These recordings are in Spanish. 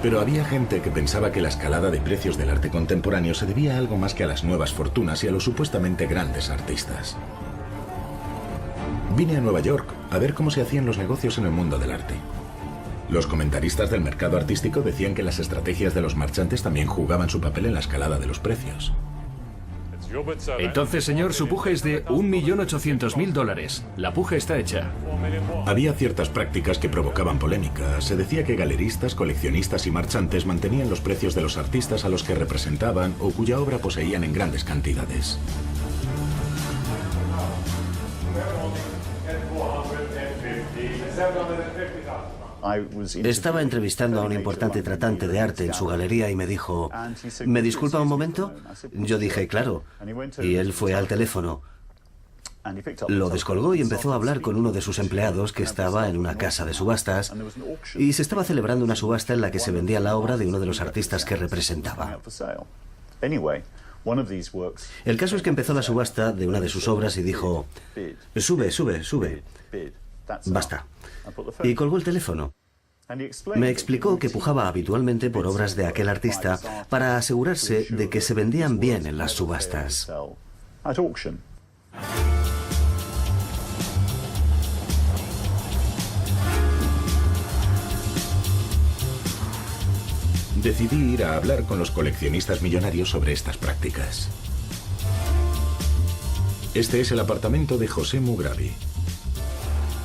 Pero había gente que pensaba que la escalada de precios del arte contemporáneo se debía a algo más que a las nuevas fortunas y a los supuestamente grandes artistas. Vine a Nueva York a ver cómo se hacían los negocios en el mundo del arte. Los comentaristas del mercado artístico decían que las estrategias de los marchantes también jugaban su papel en la escalada de los precios. Entonces, señor, su puja es de $1.800.000. La puja está hecha. Había ciertas prácticas que provocaban polémica. Se decía que galeristas, coleccionistas y marchantes mantenían los precios de los artistas a los que representaban o cuya obra poseían en grandes cantidades. Estaba entrevistando a un importante tratante de arte en su galería y me dijo, ¿me disculpa un momento? Yo dije, claro. Y él fue al teléfono. Lo descolgó y empezó a hablar con uno de sus empleados que estaba en una casa de subastas y se estaba celebrando una subasta en la que se vendía la obra de uno de los artistas que representaba. El caso es que empezó la subasta de una de sus obras y dijo, sube, sube, sube. Basta. Y colgó el teléfono. Me explicó que pujaba habitualmente por obras de aquel artista para asegurarse de que se vendían bien en las subastas. Decidí ir a hablar con los coleccionistas millonarios sobre estas prácticas. Este es el apartamento de José Mugrabi.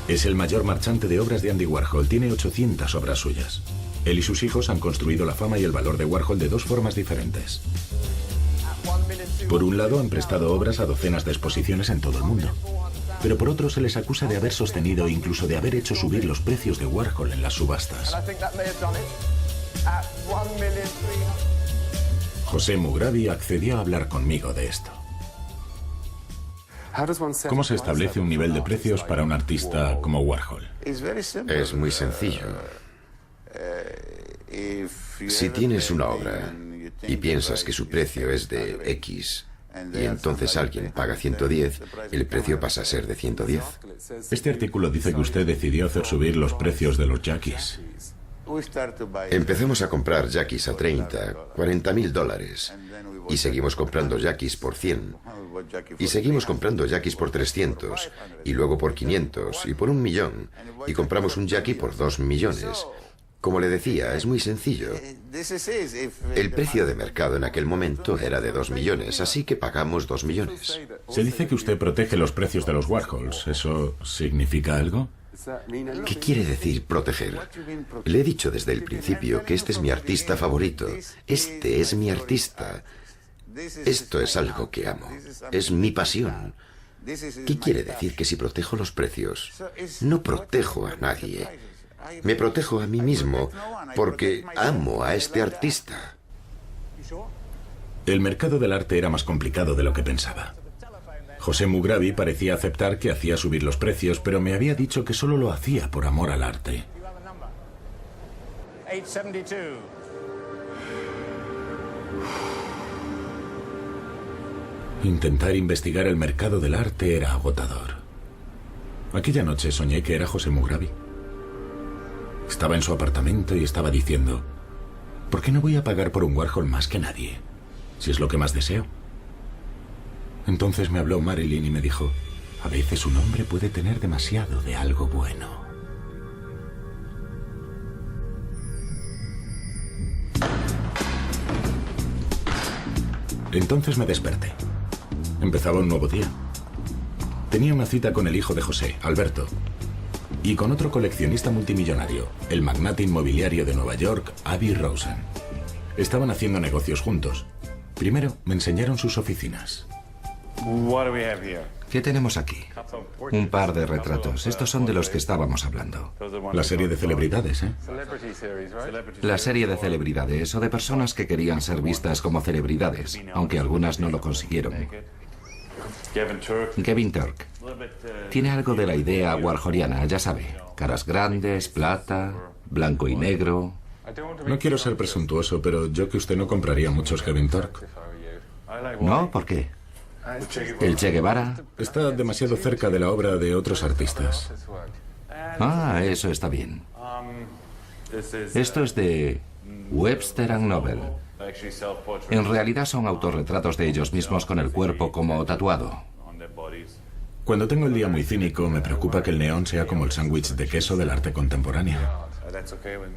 Es el mayor marchante de obras de Andy Warhol. Tiene 800 obras suyas. Él y sus hijos han construido la fama y el valor de Warhol de dos formas diferentes. Por un lado, han prestado obras a docenas de exposiciones en todo el mundo. Pero por otro, se les acusa de haber sostenido e incluso de haber hecho subir los precios de Warhol en las subastas. José Mugrabi accedió a hablar conmigo de esto. ¿Cómo se establece un nivel de precios para un artista como Warhol? Es muy sencillo. Si tienes una obra y piensas que su precio es de X y entonces alguien paga 110, el precio pasa a ser de 110. Este artículo dice que usted decidió hacer subir los precios de los Jackies. Empezamos a comprar Jackies a 30, $40.000 y seguimos comprando Jackies por 100 y seguimos comprando Jackies por 300 y luego por 500 y por 1.000.000 y compramos un Jackie por 2 millones. Como le decía, es muy sencillo. El precio de mercado en aquel momento era de 2 millones, así que pagamos 2 millones. Se dice que usted protege los precios de los Warhols. ¿Eso significa algo? ¿Qué quiere decir proteger? Le he dicho desde el principio que este es mi artista favorito. Este es mi artista. Esto es algo que amo. Es mi pasión. ¿Qué quiere decir que si protejo los precios? No protejo a nadie. Me protejo a mí mismo porque amo a este artista. El mercado del arte era más complicado de lo que pensaba. José Mugrabi parecía aceptar que hacía subir los precios, pero me había dicho que solo lo hacía por amor al arte. Intentar investigar el mercado del arte era agotador. Aquella noche soñé que era José Mugrabi. Estaba en su apartamento y estaba diciendo, ¿por qué no voy a pagar por un Warhol más que nadie? Si es lo que más deseo. Entonces me habló Marilyn y me dijo, a veces un hombre puede tener demasiado de algo bueno. Entonces me desperté. Empezaba un nuevo día. Tenía una cita con el hijo de José, Alberto, y con otro coleccionista multimillonario, el magnate inmobiliario de Nueva York, Avi Rosen. Estaban haciendo negocios juntos. Primero me enseñaron sus oficinas. ¿Qué tenemos aquí? Un par de retratos. Estos son de los que estábamos hablando. La serie de celebridades, ¿eh? La serie de celebridades o de personas que querían ser vistas como celebridades, aunque algunas no lo consiguieron. Kevin Turk. Tiene algo de la idea warholiana, ya sabe. Caras grandes, plata, blanco y negro. No quiero ser presuntuoso, pero yo que usted no compraría muchos Kevin Turk. ¿No? ¿Por qué? ¿El Che Guevara? Está demasiado cerca de la obra de otros artistas. Ah, eso está bien. Esto es de Webster and Nobel. En realidad son autorretratos de ellos mismos con el cuerpo como tatuado. Cuando tengo el día muy cínico, me preocupa que el neón sea como el sándwich de queso del arte contemporáneo.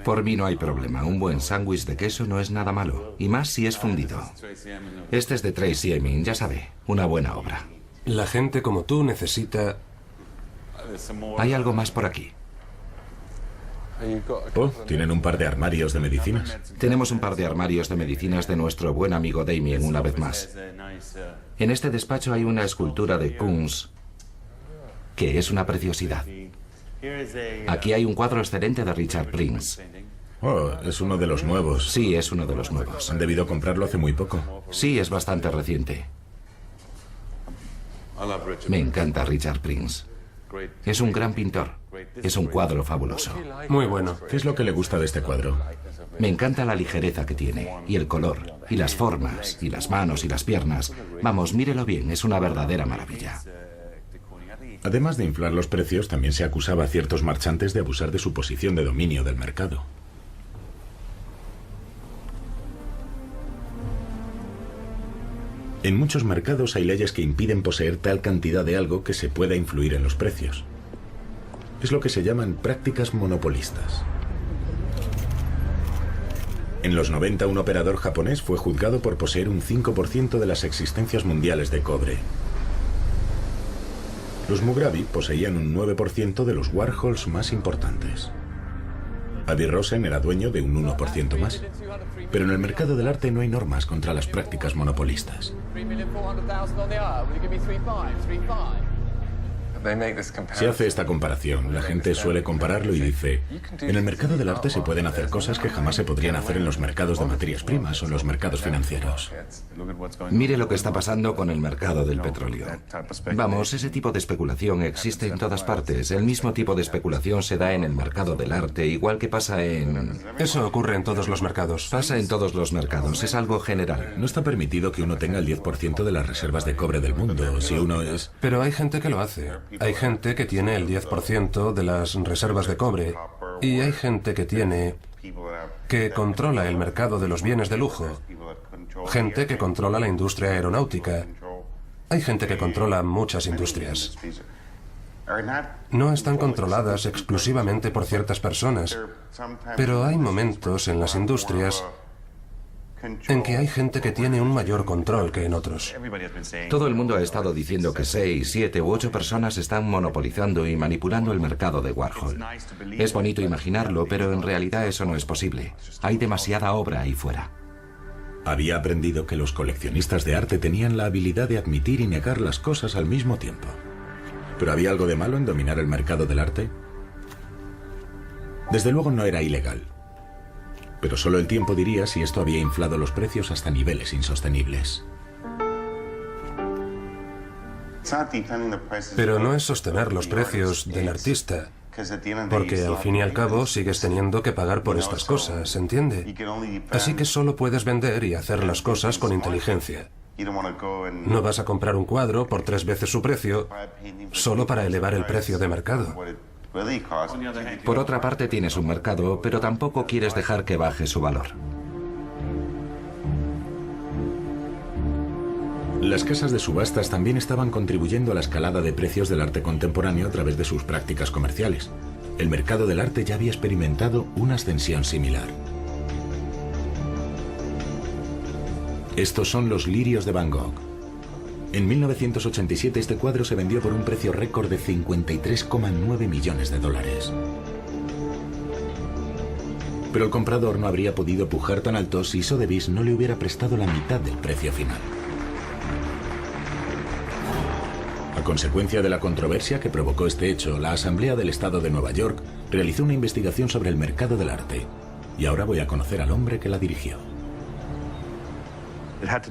Por mí no hay problema. Un buen sándwich de queso no es nada malo. Y más si es fundido. Este es de Tracey Emin, ya sabe. Una buena obra. La gente como tú necesita... Hay algo más por aquí. Oh, tienen un par de armarios de medicinas. Tenemos un par de armarios de medicinas de nuestro buen amigo Damien, una vez más. En este despacho hay una escultura de Kunz, que es una preciosidad. Aquí hay un cuadro excelente de Richard Prince. Oh, es uno de los nuevos. Sí, es uno de los nuevos. Han debido comprarlo hace muy poco. Sí, es bastante reciente. Me encanta Richard Prince. Es un gran pintor. Es un cuadro fabuloso. Muy bueno. ¿Qué es lo que le gusta de este cuadro? Me encanta la ligereza que tiene, y el color, y las formas, y las manos y las piernas. Vamos, mírelo bien, es una verdadera maravilla. Además de inflar los precios, también se acusaba a ciertos marchantes de abusar de su posición de dominio del mercado. En muchos mercados hay leyes que impiden poseer tal cantidad de algo que se pueda influir en los precios. Es lo que se llaman prácticas monopolistas. En los 90, un operador japonés fue juzgado por poseer un 5% de las existencias mundiales de cobre. Los Mugrabi poseían un 9% de los Warhols más importantes. Avi Rosen era dueño de un 1% más. Pero en el mercado del arte no hay normas contra las prácticas monopolistas. Se hace esta comparación. La gente suele compararlo y dice, en el mercado del arte se pueden hacer cosas que jamás se podrían hacer en los mercados de materias primas o en los mercados financieros. Mire lo que está pasando con el mercado del petróleo. Vamos, ese tipo de especulación existe en todas partes. El mismo tipo de especulación se da en el mercado del arte, igual que pasa en... Eso ocurre en todos los mercados. Pasa en todos los mercados, es algo general. No está permitido que uno tenga el 10% de las reservas de cobre del mundo, si uno es... Pero hay gente que lo hace. Hay gente que tiene el 10% de las reservas de cobre. Y hay gente que controla el mercado de los bienes de lujo. Gente que controla la industria aeronáutica. Hay gente que controla muchas industrias. No están controladas exclusivamente por ciertas personas, pero hay momentos en las industrias en que hay gente que tiene un mayor control que en otros. Todo el mundo ha estado diciendo que 6, 7 u 8 personas están monopolizando y manipulando el mercado de Warhol. Es bonito imaginarlo, pero en realidad eso no es posible. Hay demasiada obra ahí fuera. Había aprendido que los coleccionistas de arte tenían la habilidad de admitir y negar las cosas al mismo tiempo. ¿Pero había algo de malo en dominar el mercado del arte? Desde luego no era ilegal. Pero solo el tiempo diría si esto había inflado los precios hasta niveles insostenibles. Pero no es sostener los precios del artista, porque al fin y al cabo sigues teniendo que pagar por estas cosas, ¿entiende? Así que solo puedes vender y hacer las cosas con inteligencia. No vas a comprar un cuadro por 3 veces su precio solo para elevar el precio de mercado. Por otra parte, tienes un mercado, pero tampoco quieres dejar que baje su valor. Las casas de subastas también estaban contribuyendo a la escalada de precios del arte contemporáneo a través de sus prácticas comerciales. El mercado del arte ya había experimentado una ascensión similar. Estos son los lirios de Van Gogh. En 1987 este cuadro se vendió por un precio récord de 53,9 millones de dólares. Pero el comprador no habría podido pujar tan alto si Sotheby's no le hubiera prestado la mitad del precio final. A consecuencia de la controversia que provocó este hecho, la Asamblea del Estado de Nueva York realizó una investigación sobre el mercado del arte. Y ahora voy a conocer al hombre que la dirigió.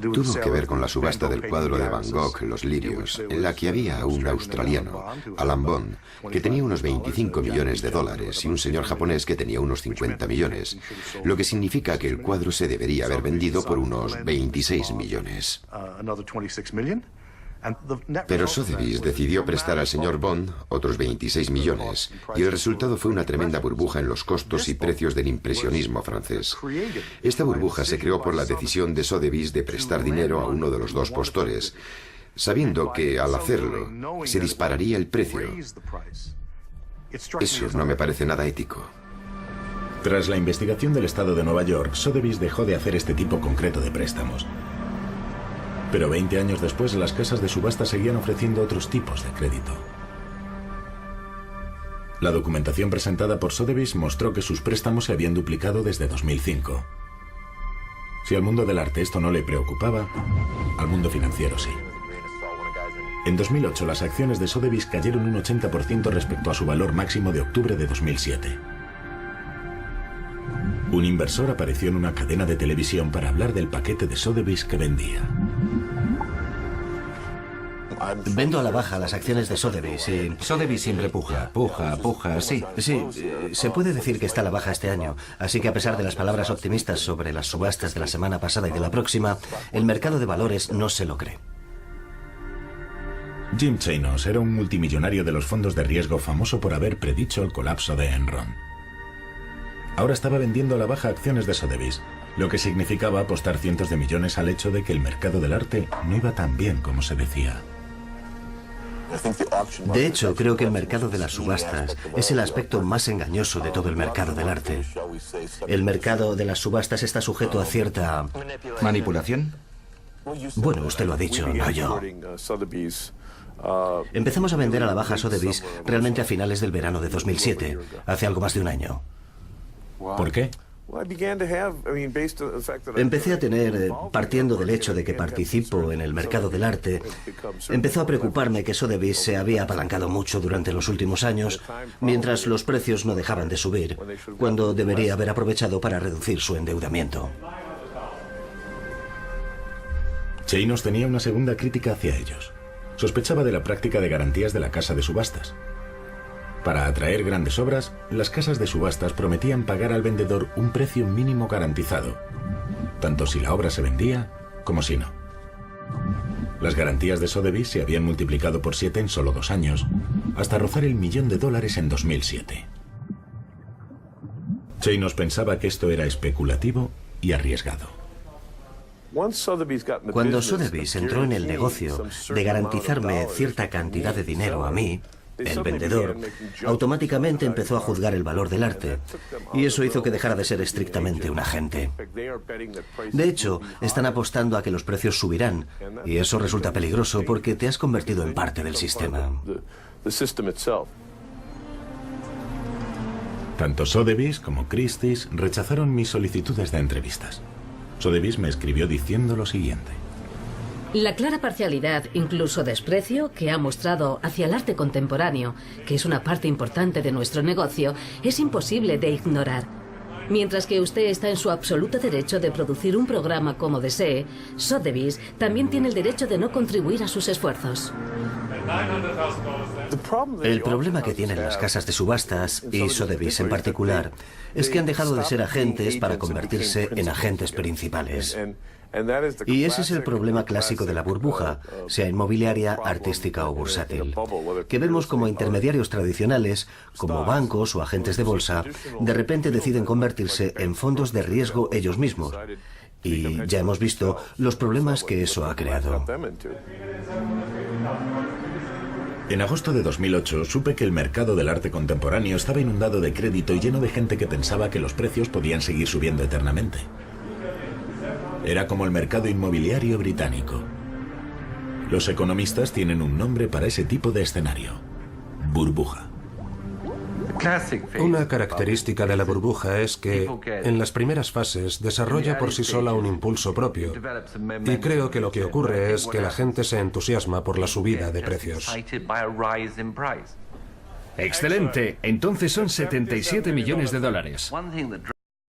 Tuvo que ver con la subasta del cuadro de Van Gogh, Los Lirios, en la que había un australiano, Alan Bond, que tenía unos 25 millones de dólares y un señor japonés que tenía unos 50 millones, lo que significa que el cuadro se debería haber vendido por unos 26 millones. Pero Sotheby's decidió prestar al señor Bond otros 26 millones y el resultado fue una tremenda burbuja en los costos y precios del impresionismo francés. Esta burbuja se creó por la decisión de Sotheby's de prestar dinero a uno de los dos postores, sabiendo que al hacerlo se dispararía el precio. Eso no me parece nada ético. Tras la investigación del estado de Nueva York, Sotheby's dejó de hacer este tipo concreto de préstamos. Pero 20 años después, las casas de subasta seguían ofreciendo otros tipos de crédito. La documentación presentada por Sotheby's mostró que sus préstamos se habían duplicado desde 2005. Si al mundo del arte esto no le preocupaba, al mundo financiero sí. En 2008, las acciones de Sotheby's cayeron un 80% respecto a su valor máximo de octubre de 2007. Un inversor apareció en una cadena de televisión para hablar del paquete de Sotheby's que vendía. Vendo a la baja las acciones de Sotheby's y... Sotheby's siempre puja, sí. Sí, se puede decir que está a la baja este año. Así que a pesar de las palabras optimistas sobre las subastas de la semana pasada y de la próxima, el mercado de valores no se lo cree. Jim Chanos era un multimillonario de los fondos de riesgo famoso por haber predicho el colapso de Enron. Ahora estaba vendiendo a la baja acciones de Sotheby's, lo que significaba apostar cientos de millones al hecho de que el mercado del arte no iba tan bien como se decía. De hecho, creo que el mercado de las subastas es el aspecto más engañoso de todo el mercado del arte. El mercado de las subastas está sujeto a cierta... ¿Manipulación? Bueno, usted lo ha dicho, no yo. Empezamos a vender a la baja Sotheby's realmente a finales del verano de 2007, hace algo más de un año. ¿Por qué? Empecé a tener, partiendo del hecho de que participo en el mercado del arte, empezó a preocuparme que Sotheby's se había apalancado mucho durante los últimos años, mientras los precios no dejaban de subir, cuando debería haber aprovechado para reducir su endeudamiento. Chanos tenía una segunda crítica hacia ellos. Sospechaba de la práctica de garantías de la casa de subastas. Para atraer grandes obras, las casas de subastas prometían pagar al vendedor un precio mínimo garantizado, tanto si la obra se vendía como si no. Las garantías de Sotheby's se habían multiplicado por 7 en solo 2 años, hasta rozar el $1.000.000 en 2007. Chanos pensaba que esto era especulativo y arriesgado. Cuando Sotheby's entró en el negocio de garantizarme cierta cantidad de dinero a mí, el vendedor, automáticamente empezó a juzgar el valor del arte, y eso hizo que dejara de ser estrictamente un agente. De hecho, están apostando a que los precios subirán, y eso resulta peligroso porque te has convertido en parte del sistema. Tanto Sotheby's como Christie's rechazaron mis solicitudes de entrevistas. Sotheby's me escribió diciendo lo siguiente. La clara parcialidad, incluso desprecio, que ha mostrado hacia el arte contemporáneo, que es una parte importante de nuestro negocio, es imposible de ignorar. Mientras que usted está en su absoluto derecho de producir un programa como desee, Sotheby's también tiene el derecho de no contribuir a sus esfuerzos. El problema que tienen las casas de subastas, y Sotheby's en particular, es que han dejado de ser agentes para convertirse en agentes principales. Y ese es el problema clásico de la burbuja, sea inmobiliaria, artística o bursátil, que vemos como intermediarios tradicionales, como bancos o agentes de bolsa, de repente deciden convertirse en fondos de riesgo ellos mismos. Y ya hemos visto los problemas que eso ha creado. En agosto de 2008 supe que el mercado del arte contemporáneo estaba inundado de crédito y lleno de gente que pensaba que los precios podían seguir subiendo eternamente. Era como el mercado inmobiliario británico. Los economistas tienen un nombre para ese tipo de escenario: burbuja. Una característica de la burbuja es que, en las primeras fases, desarrolla por sí sola un impulso propio. Y creo que lo que ocurre es que la gente se entusiasma por la subida de precios. Excelente. Entonces son $77 millones.